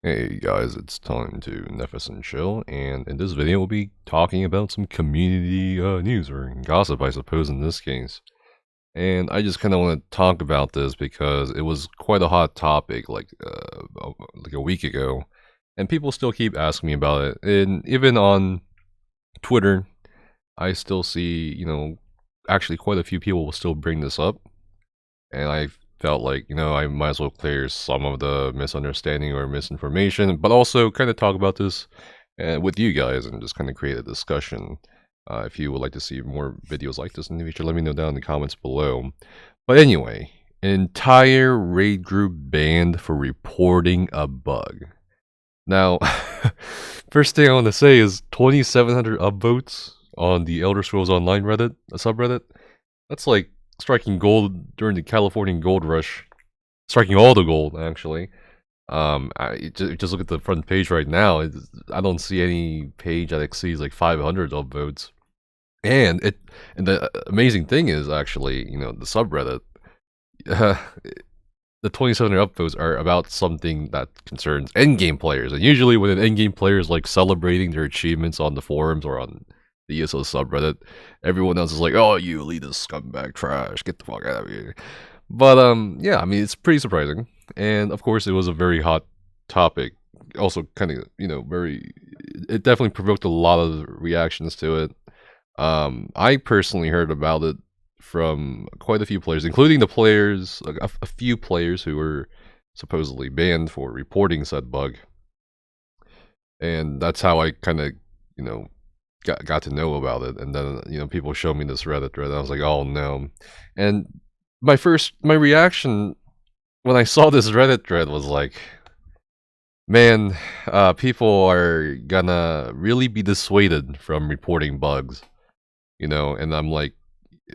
Hey guys, it's time to Nefis and Chill, and in this video we'll be talking about some community news, or gossip I suppose in this case. And I just kind of want to talk about this because it was quite a hot topic like a week ago, and people still keep asking me about it. And even on Twitter, I still see, actually quite a few people will still bring this up, and I felt like, I might as well clear some of the misunderstanding or misinformation, but also kind of talk about this with you guys and just kind of create a discussion. If you would like to see more videos like this in the future, let me know down in the comments below. But anyway, an entire raid group banned for reporting a bug. Now, first thing I want to say is 2,700 upvotes on the Elder Scrolls Online Reddit, a subreddit. That's like striking gold during the Californian gold rush. Striking all the gold, actually. Just look at the front page right now. I don't see any page that exceeds like 500 upvotes. And the amazing thing is actually, the subreddit, the 2,700 upvotes are about something that concerns endgame players. And usually when an endgame player is like celebrating their achievements on the forums or on the ESO subreddit, everyone else is like, "Oh, you elitist scumbag trash, get the fuck out of here." But yeah, I mean, it's pretty surprising, and of course, it was a very hot topic. Also, kind of, it definitely provoked a lot of reactions to it. I personally heard about it from quite a few players, including the players, like a few players who were supposedly banned for reporting said bug, and that's how I kind of, got to know about it. And then people showed me this Reddit thread, and I was like, oh no. And my reaction when I saw this Reddit thread was like, man, people are gonna really be dissuaded from reporting bugs, and I'm like,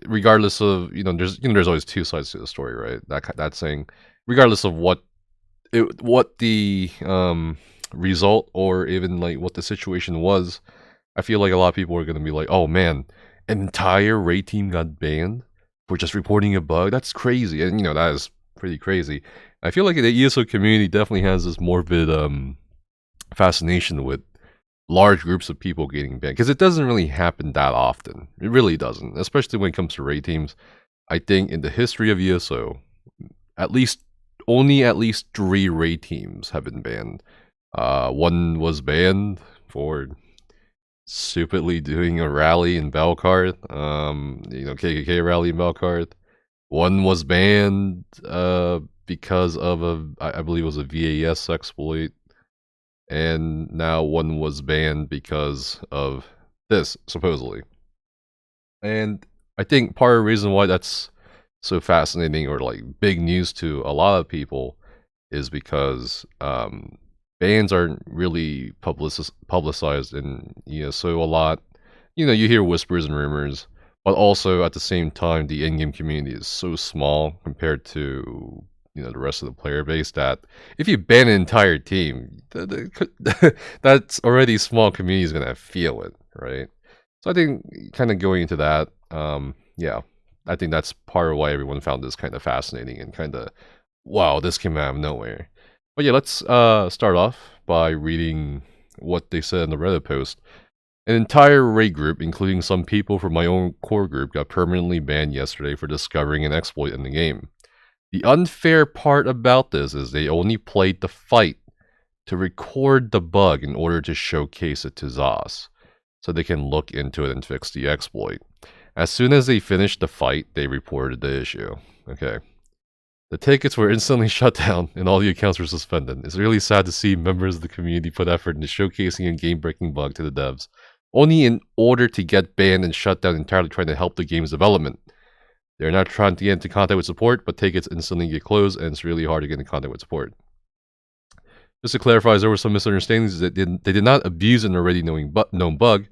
regardless of, there's always two sides to the story, right? That saying, regardless of what the result or even like what the situation was, I feel like a lot of people are going to be like, oh man, an entire raid team got banned for just reporting a bug? That's crazy. And, that is pretty crazy. I feel like the ESO community definitely has this morbid fascination with large groups of people getting banned, because it doesn't really happen that often. It really doesn't, especially when it comes to raid teams. I think in the history of ESO, at least 3 raid teams have been banned. One was banned for stupidly doing a rally in Belcard, KKK rally in Belcard. One was banned because of I believe it was a VAS exploit, and now one was banned because of this, supposedly. And I think part of the reason why that's so fascinating or like big news to a lot of people is because bans aren't really publicized in ESO a lot. You hear whispers and rumors, but also at the same time, the in-game community is so small compared to the rest of the player base that if you ban an entire team, that's already small community is gonna feel it, right? So I think kind of going into that, yeah, I think that's part of why everyone found this kind of fascinating and kind of, wow, this came out of nowhere. But yeah, let's start off by reading what they said in the Reddit post. An entire raid group, including some people from my own core group, got permanently banned yesterday for discovering an exploit in the game. The unfair part about this is they only played the fight to record the bug in order to showcase it to Zos, so they can look into it and fix the exploit. As soon as they finished the fight, they reported the issue. Okay. The tickets were instantly shut down, and all the accounts were suspended. It's really sad to see members of the community put effort into showcasing a game-breaking bug to the devs, only in order to get banned and shut down entirely trying to help the game's development. They're not trying to get into contact with support, but tickets instantly get closed, and it's really hard to get in contact with support. Just to clarify, there were some misunderstandings that they did not abuse an already known bug.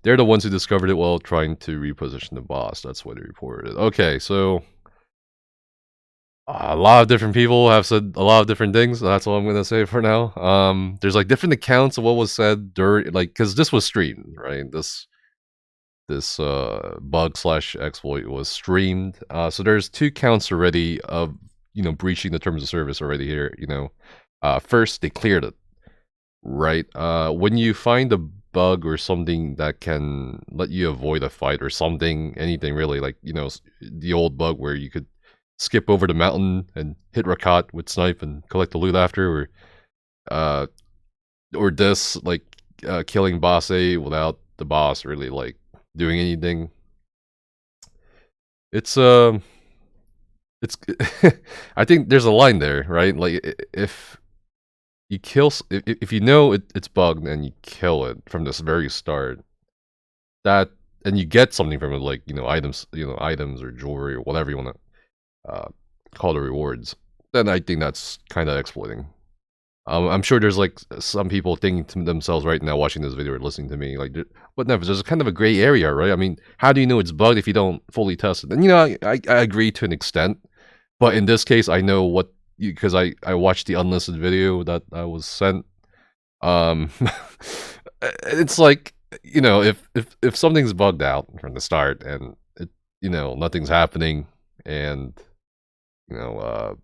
They're the ones who discovered it while trying to reposition the boss. That's what they reported. Okay, so a lot of different people have said a lot of different things. That's all I'm gonna say for now. There's like different accounts of what was said during, like, because this was streamed, right? This bug / exploit was streamed. So there's 2 counts already of breaching the terms of service already here. First they cleared it. right? When you find a bug or something that can let you avoid a fight or something, anything really, like, you know, the old bug where you could skip over the mountain and hit Rakat with snipe and collect the loot after, uh, or this, like, killing boss A without the boss really, like, doing anything. It's, it's, I think there's a line there, right? Like, if you kill, if you know it's bugged and you kill it from this very start, that, and you get something from it, like, you know, items or jewelry or whatever you want to call the rewards, then I think that's kind of exploiting. I'm sure there's like some people thinking to themselves right now, watching this video or listening to me, like, but never. There's kind of a gray area, right? I mean, how do you know it's bugged if you don't fully test it? And you know, I agree to an extent, but in this case, I know what, because I watched the unlisted video that I was sent. Um, it's like, you know, if something's bugged out from the start and it, you know, nothing's happening, and you know,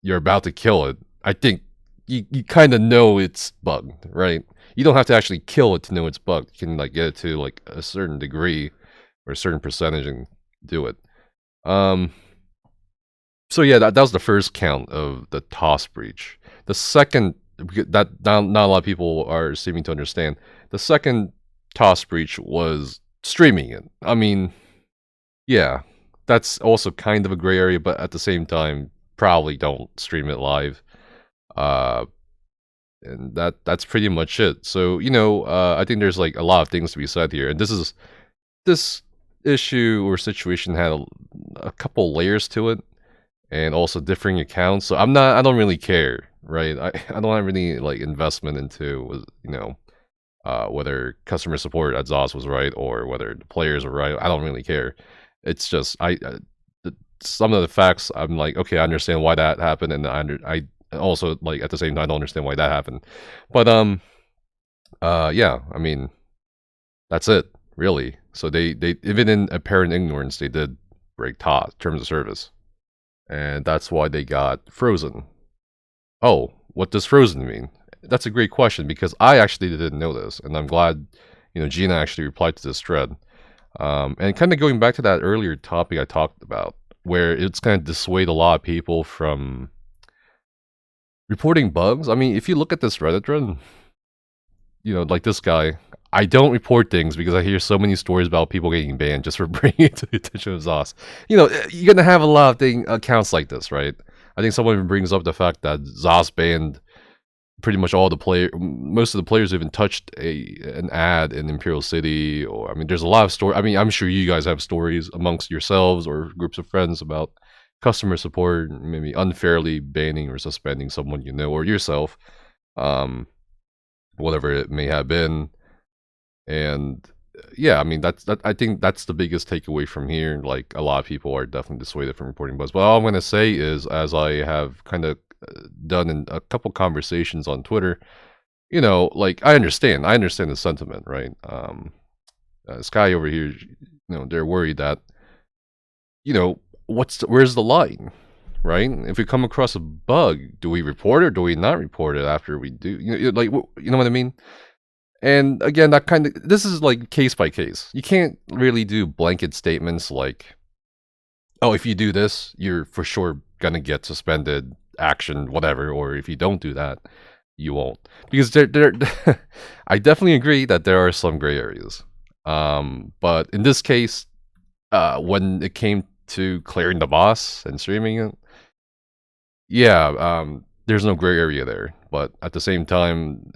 you're about to kill it, I think you kind of know it's bugged, right? You don't have to actually kill it to know it's bugged. You can like get it to like a certain degree or a certain percentage and do it. So yeah, that was the first count of the TOS breach. The second, that not a lot of people are seeming to understand. The second TOS breach was streaming it. I mean, yeah, that's also kind of a gray area, but at the same time, probably don't stream it live. And that's pretty much it. So, you know, I think there's like a lot of things to be said here, and this issue or situation had a couple layers to it, and also differing accounts. So I don't really care, right? I don't have any like investment into, you know, whether customer support at ZOS was right or whether the players are right. I don't really care. It's just some of the facts, I'm like, okay, I understand why that happened, and I also, like, at the same time, I don't understand why that happened. But yeah, I mean, that's it, really. So they even in apparent ignorance, they did break terms of service, and that's why they got frozen. Oh, what does frozen mean? That's a great question, because I actually didn't know this, and I'm glad, you know, Gina actually replied to this thread. And kind of going back to that earlier topic I talked about, where it's going to dissuade a lot of people from reporting bugs. I mean, if you look at this Reddit thread, you know, like this guy, I don't report things because I hear so many stories about people getting banned just for bringing it to the attention of ZOS. You know, you're going to have a lot of accounts like this, right? I think someone even brings up the fact that ZOS banned pretty much all the most of the players who even touched an ad in Imperial City. Or, I mean, there's a lot of stories. I mean, I'm sure you guys have stories amongst yourselves or groups of friends about customer support maybe unfairly banning or suspending someone you know or yourself, whatever it may have been. And yeah, I mean, I think that's the biggest takeaway from here. Like, a lot of people are definitely dissuaded from reporting bugs. But all I'm going to say is, as I have kind of done in a couple conversations on Twitter, you know, like, I understand the sentiment, right? Sky over here, you know, they're worried that, you know, where's the line, right? If we come across a bug, do we report it or do we not report it after we do? You know, like, you know what I mean? And again, this is like case by case. You can't really do blanket statements like, oh, if you do this, you're for sure gonna get suspended, action, whatever, or if you don't do that, you won't. Because I definitely agree that there are some gray areas. But in this case, when it came to clearing the boss and streaming it, yeah, there's no gray area there. But at the same time,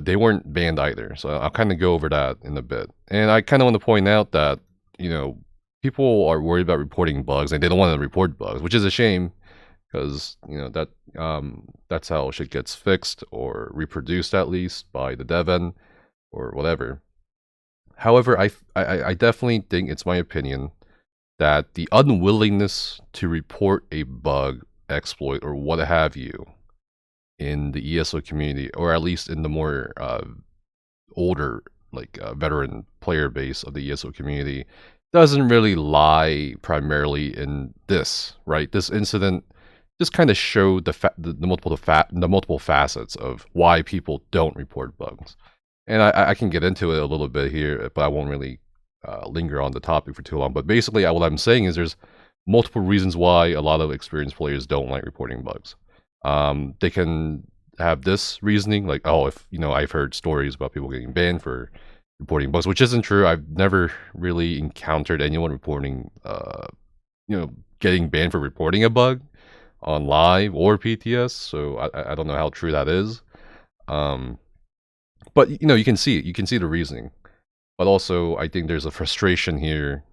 they weren't banned either. So I'll kind of go over that in a bit. And I kind of want to point out that, you know, people are worried about reporting bugs and they don't want to report bugs, which is a shame, because, you know, that's how shit gets fixed or reproduced, at least by the dev end or whatever. However, I definitely think it's my opinion that the unwillingness to report a bug, exploit, or what have you in the ESO community, or at least in the more older, like veteran player base of the ESO community, doesn't really lie primarily in this, right? This incident just kind of show the multiple facets of why people don't report bugs. And I can get into it a little bit here, but I won't really linger on the topic for too long. But basically, what I'm saying is there's multiple reasons why a lot of experienced players don't like reporting bugs. They can have this reasoning, like, oh, if I've heard stories about people getting banned for reporting bugs, which isn't true. I've never really encountered anyone reporting, getting banned for reporting a bug on live or PTS. So I don't know how true that is. But you can see it. You can see the reasoning. But also, I think there's a frustration here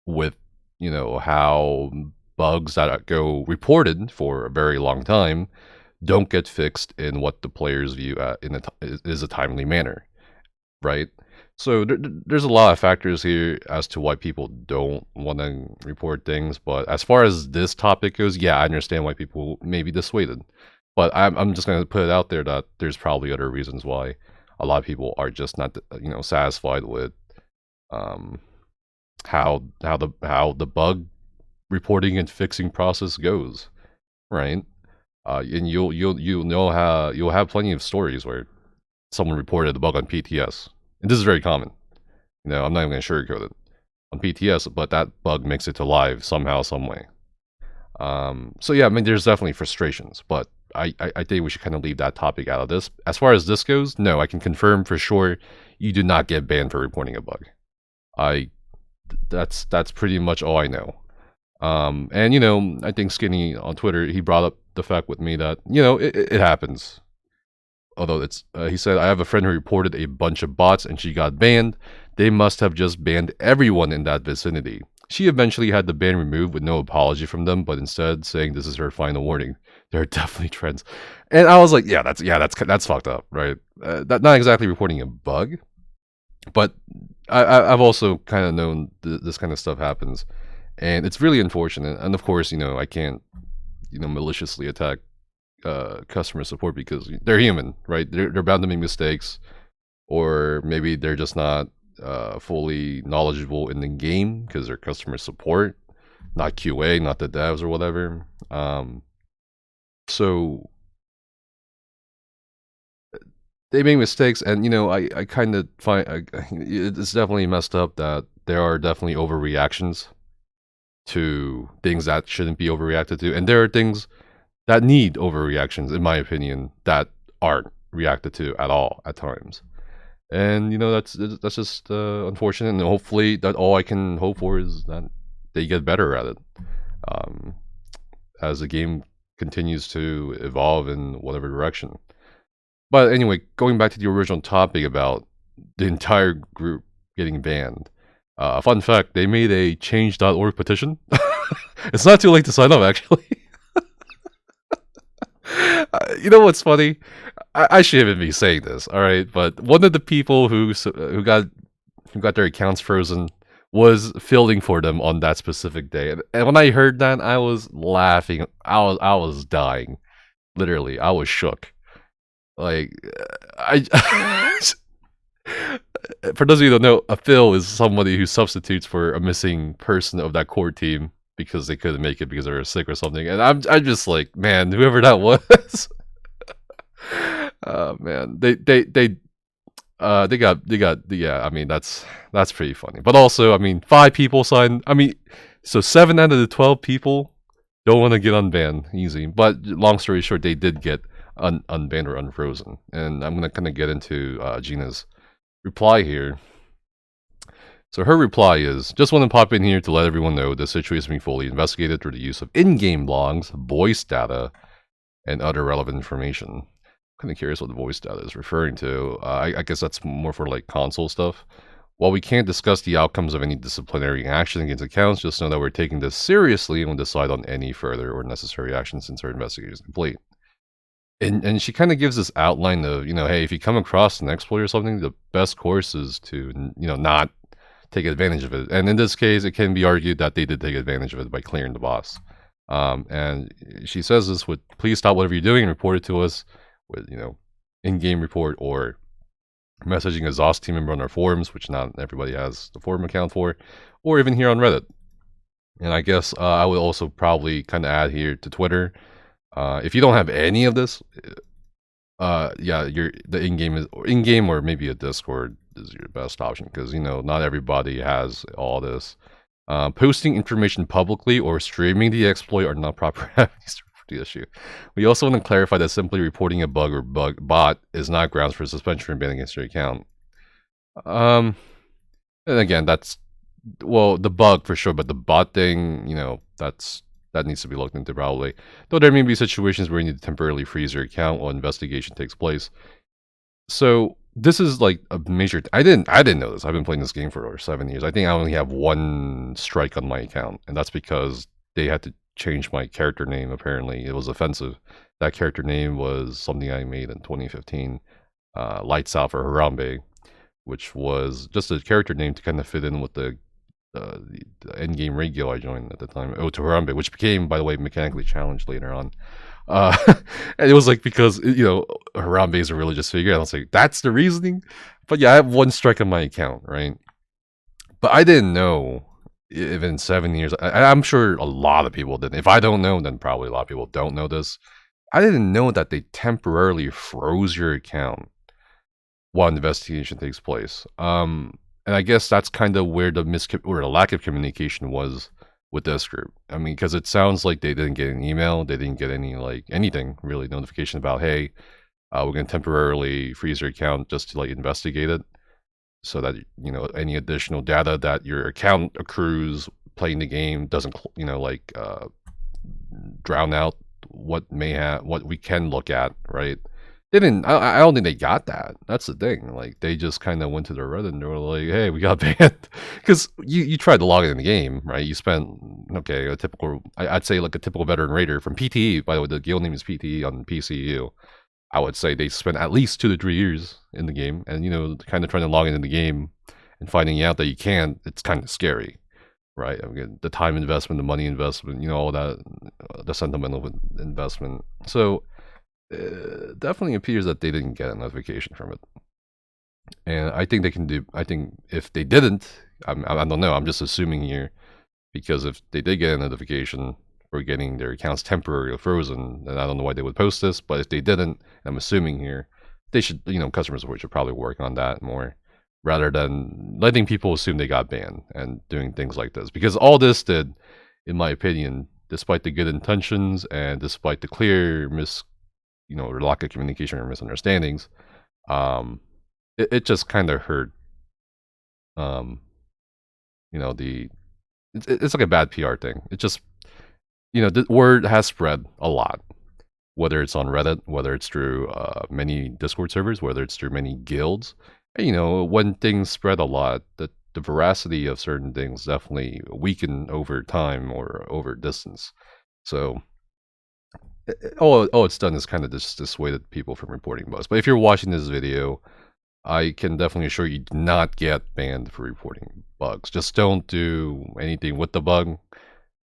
with how bugs that go reported for a very long time don't get fixed in what the players view is a timely manner, right? So there's a lot of factors here as to why people don't want to report things. But as far as this topic goes, yeah, I understand why people may be dissuaded. But I'm just going to put it out there that there's probably other reasons why a lot of people are just not satisfied with how the bug reporting and fixing process goes, right? And you'll have plenty of stories where someone reported a bug on PTS, and this is very common. I'm not even going to sugarcoat it on PTS, but that bug makes it to live somehow, some way. So yeah, I mean, there's definitely frustrations, but I think we should kind of leave that topic out of this. As far as this goes, no, I can confirm for sure you do not get banned for reporting a bug. That's pretty much all I know. And I think Skinny on Twitter, he brought up the fact with me that it happens. Although he said, I have a friend who reported a bunch of bots and she got banned. They must have just banned everyone in that vicinity. She eventually had the ban removed with no apology from them, but instead saying this is her final warning. There are definitely trends. And I was like, that's fucked up, right? That not exactly reporting a bug, but I've also kind of known this kind of stuff happens, and it's really unfortunate. And of course, I can't, maliciously attack customer support because they're human, right? They're bound to make mistakes, or maybe they're just not fully knowledgeable in the game because they're customer support, not QA, not the devs or whatever. So they make mistakes, and I kind of find it's definitely messed up that there are definitely overreactions to things that shouldn't be overreacted to, and there are things that need overreactions, in my opinion, that aren't reacted to at all at times. And that's just unfortunate, and hopefully that all I can hope for is that they get better at it as the game continues to evolve in whatever direction. But anyway, going back to the original topic about the entire group getting banned. Fun fact, they made a change.org petition. It's not too late to sign up, actually. You know what's funny? I shouldn't be saying this, all right? But one of the people who got their accounts frozen was filling for them on that specific day, and when I heard that, I was laughing. I was dying. Literally, I was shook. Like, for those of you who don't know, a fill is somebody who substitutes for a missing person of that core team because they couldn't make it because they were sick or something. And I'm just like, man, whoever that was. Man, they got yeah. I mean, that's pretty funny. But also, I mean, 5 people signed. I mean, so 7 out of the 12 people don't want to get unbanned easy. But long story short, they did get unbanned or unfrozen. And I'm gonna kind of get into Gina's reply here. So her reply is, just want to pop in here to let everyone know the situation is being fully investigated through the use of in-game logs, voice data, and other relevant information. I'm kind of curious what the voice data is referring to. I guess that's more for like console stuff. While we can't discuss the outcomes of any disciplinary action against accounts, just know that we're taking this seriously and will decide on any further or necessary action since our investigation is complete. And she kind of gives this outline of, hey, if you come across an exploit or something, the best course is to, not take advantage of it. And in this case, it can be argued that they did take advantage of it by clearing the boss. And she says this with, please stop whatever you're doing and report it to us with, in-game report or messaging a ZOS team member on our forums, which not everybody has the forum account for, or even here on Reddit. And I guess I would also probably kind of add here to Twitter. If you don't have any of this, yeah, the in-game or maybe a Discord is your best option, because not everybody has all this. Posting information publicly or streaming the exploit are not proper avenues to report the issue. We also want to clarify that simply reporting a bug or bot is not grounds for suspension or ban against your account. And again, that's the bug for sure, but the bot thing, that needs to be looked into probably. Though there may be situations where you need to temporarily freeze your account while investigation takes place. So this is like a major. I didn't know this. I've been playing this game for over 7 years. I think I only have one strike on my account, and that's because they had to change my character name. Apparently, it was offensive. That character name was something I made in 2015. Lights Out for Harambe, which was just a character name to kind of fit in with the endgame raid guild I joined at the time, to Harambe, which became, by the way, mechanically challenged later on. And it was like, because Harambe is a religious figure, and I was like, that's the reasoning. But yeah, I have one strike on my account, right? But I didn't know if in 7 years. I'm sure a lot of people didn't. If I don't know, then probably a lot of people don't know this. I didn't know that they temporarily froze your account while investigation takes place. And I guess that's kind of where the lack of communication was with this group. I mean, because it sounds like they didn't get an email, they didn't get any anything really, notification about, hey, we're going to temporarily freeze your account just to investigate it, so that any additional data that your account accrues playing the game doesn't drown out what we can look at, right? They didn't. I don't think they got that. That's the thing. They just kind of went to their Reddit and they were like, "Hey, we got banned," because you tried to log in the game, right? You spent a typical. I'd say a typical veteran raider from PTE. By the way, the guild name is PTE on PCU. I would say they spent at least 2 to 3 years in the game, and kind of trying to log into the game and finding out that you can't. It's kind of scary, right? I mean, the time investment, the money investment, all that, the sentimental investment. So. Definitely appears that they didn't get a notification from it, and I think they can do. I think if they didn't, I don't know. I'm just assuming here, because if they did get a notification for getting their accounts temporarily frozen, then I don't know why they would post this. But if they didn't, I'm assuming here, they should. Customer support should probably work on that more, rather than letting people assume they got banned and doing things like this. Because all this did, in my opinion, despite the good intentions and despite the clear or lack of communication or misunderstandings, it just kind of hurt. It's like a bad PR thing. It just, the word has spread a lot, whether it's on Reddit, whether it's through many Discord servers, whether it's through many guilds. And, when things spread a lot, the veracity of certain things definitely weaken over time or over distance. So. All it's done is kind of just dissuaded people from reporting bugs. But if you're watching this video, I can definitely assure you do not get banned for reporting bugs. Just don't do anything with the bug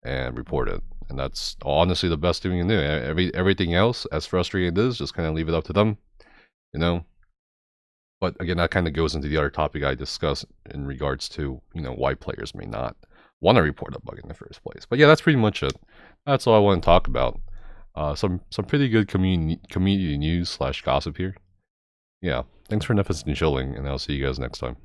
and report it. And that's honestly the best thing you can do. Everything else, as frustrating as it is, just kind of leave it up to them, But again, that kind of goes into the other topic I discussed in regards to, why players may not want to report a bug in the first place. But yeah, that's pretty much it. That's all I want to talk about. Some pretty good community news / gossip here. Yeah, thanks for Netflix and chilling, and I'll see you guys next time.